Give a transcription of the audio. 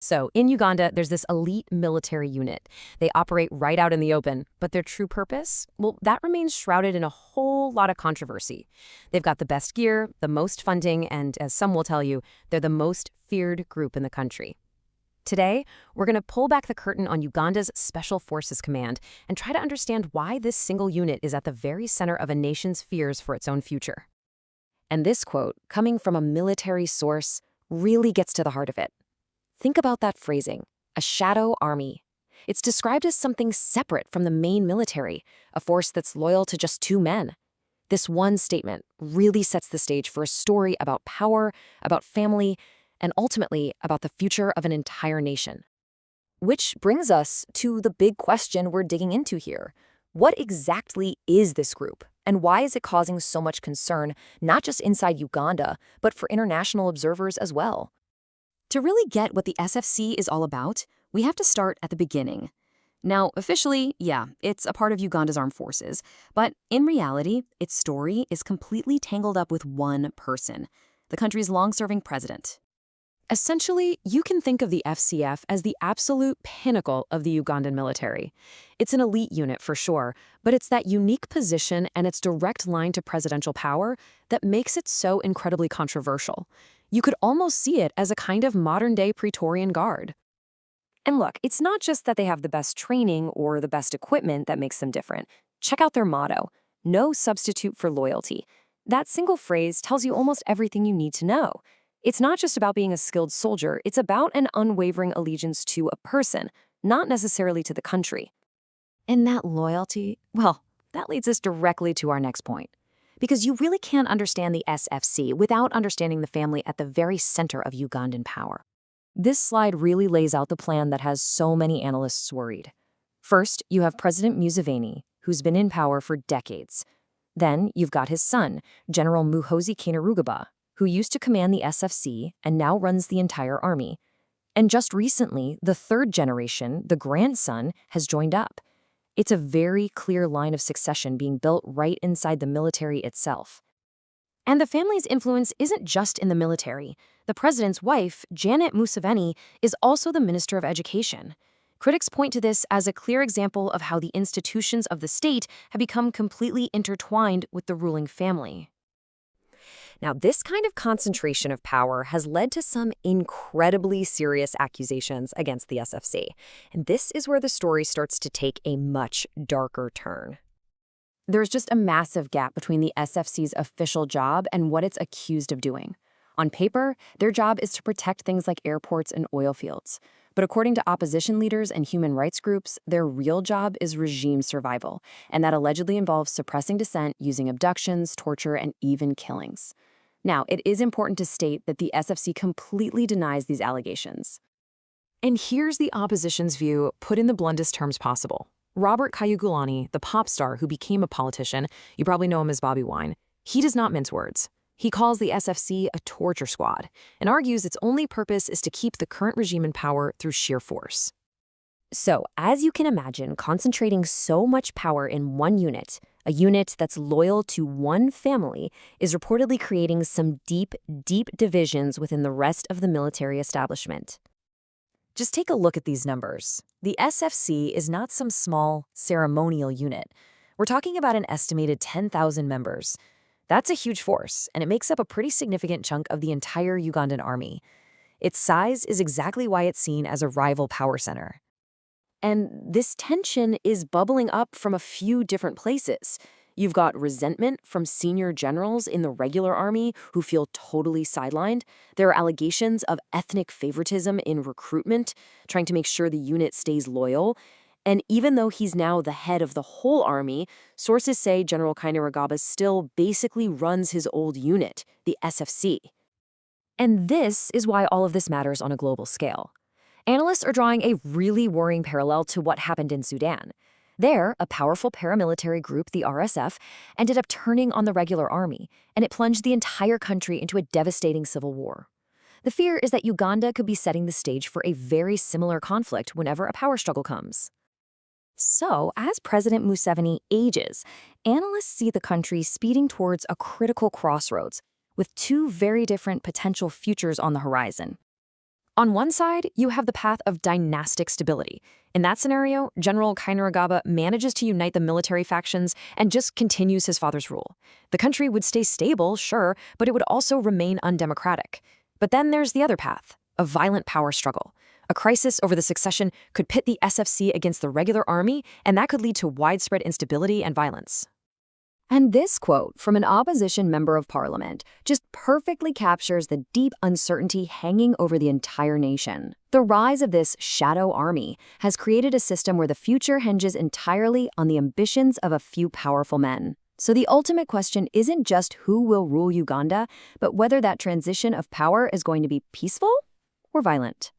So, in Uganda, there's this elite military unit. They operate right out in the open, but their true purpose? Well, that remains shrouded in a whole lot of controversy. They've got the best gear, the most funding, and as some will tell you, they're the most feared group in the country. Today, we're going to pull back the curtain on Uganda's Special Forces Command and try to understand why this single unit is at the very center of a nation's fears for its own future. And this quote, coming from a military source, really gets to the heart of it. Think about that phrasing, a shadow army. It's described as something separate from the main military, a force that's loyal to just two men. This one statement really sets the stage for a story about power, about family, and ultimately about the future of an entire nation. Which brings us to the big question we're digging into here. What exactly is this group, and why is it causing so much concern, not just inside Uganda, but for international observers as well? To really get what the SFC is all about, we have to start at the beginning. Now, officially, yeah, it's a part of Uganda's armed forces, but in reality, its story is completely tangled up with one person, the country's long-serving president. Essentially, you can think of the FCF as the absolute pinnacle of the Ugandan military. It's an elite unit for sure, but it's that unique position and its direct line to presidential power that makes it so incredibly controversial. You could almost see it as a kind of modern-day Praetorian Guard. And look, it's not just that they have the best training or the best equipment that makes them different. Check out their motto, no substitute for loyalty. That single phrase tells you almost everything you need to know. It's not just about being a skilled soldier, it's about an unwavering allegiance to a person, not necessarily to the country. And that loyalty, well, that leads us directly to our next point. Because you really can't understand the SFC without understanding the family at the very center of Ugandan power. This slide really lays out the plan that has so many analysts worried. First, you have President Museveni, who's been in power for decades. Then, you've got his son, General Muhoozi Kainerugaba, who used to command the SFC and now runs the entire army. And just recently, the third generation, the grandson, has joined up. It's a very clear line of succession being built right inside the military itself. And the family's influence isn't just in the military. The president's wife, Janet Museveni, is also the Minister of Education. Critics point to this as a clear example of how the institutions of the state have become completely intertwined with the ruling family. Now, this kind of concentration of power has led to some incredibly serious accusations against the SFC, and this is where the story starts to take a much darker turn. There's just a massive gap between the SFC's official job and what it's accused of doing. On paper, their job is to protect things like airports and oil fields. But according to opposition leaders and human rights groups, their real job is regime survival, and that allegedly involves suppressing dissent using abductions, torture, and even killings. Now, it is important to state that the SFC completely denies these allegations. And here's the opposition's view, put in the bluntest terms possible. Robert Kyagulanyi, the pop star who became a politician, you probably know him as Bobby Wine, he does not mince words. He calls the SFC a torture squad and argues its only purpose is to keep the current regime in power through sheer force. So, as you can imagine, concentrating so much power in one unit, a unit that's loyal to one family, is reportedly creating some deep, deep divisions within the rest of the military establishment. Just take a look at these numbers. The SFC is not some small, ceremonial unit. We're talking about an estimated 10,000 members. That's a huge force, and it makes up a pretty significant chunk of the entire Ugandan army. Its size is exactly why it's seen as a rival power center. And this tension is bubbling up from a few different places. You've got resentment from senior generals in the regular army who feel totally sidelined. There are allegations of ethnic favoritism in recruitment, trying to make sure the unit stays loyal. And even though he's now the head of the whole army, sources say General Kainerugaba still basically runs his old unit, the SFC. And this is why all of this matters on a global scale. Analysts are drawing a really worrying parallel to what happened in Sudan. There, a powerful paramilitary group, the RSF, ended up turning on the regular army, and it plunged the entire country into a devastating civil war. The fear is that Uganda could be setting the stage for a very similar conflict whenever a power struggle comes. So, as President Museveni ages, analysts see the country speeding towards a critical crossroads, with two very different potential futures on the horizon. On one side, you have the path of dynastic stability. In that scenario, General Kainerugaba manages to unite the military factions and just continues his father's rule. The country would stay stable, sure, but it would also remain undemocratic. But then there's the other path, a violent power struggle. A crisis over the succession could pit the SFC against the regular army, and that could lead to widespread instability and violence. And this quote from an opposition member of parliament just perfectly captures the deep uncertainty hanging over the entire nation. The rise of this shadow army has created a system where the future hinges entirely on the ambitions of a few powerful men. So the ultimate question isn't just who will rule Uganda, but whether that transition of power is going to be peaceful or violent.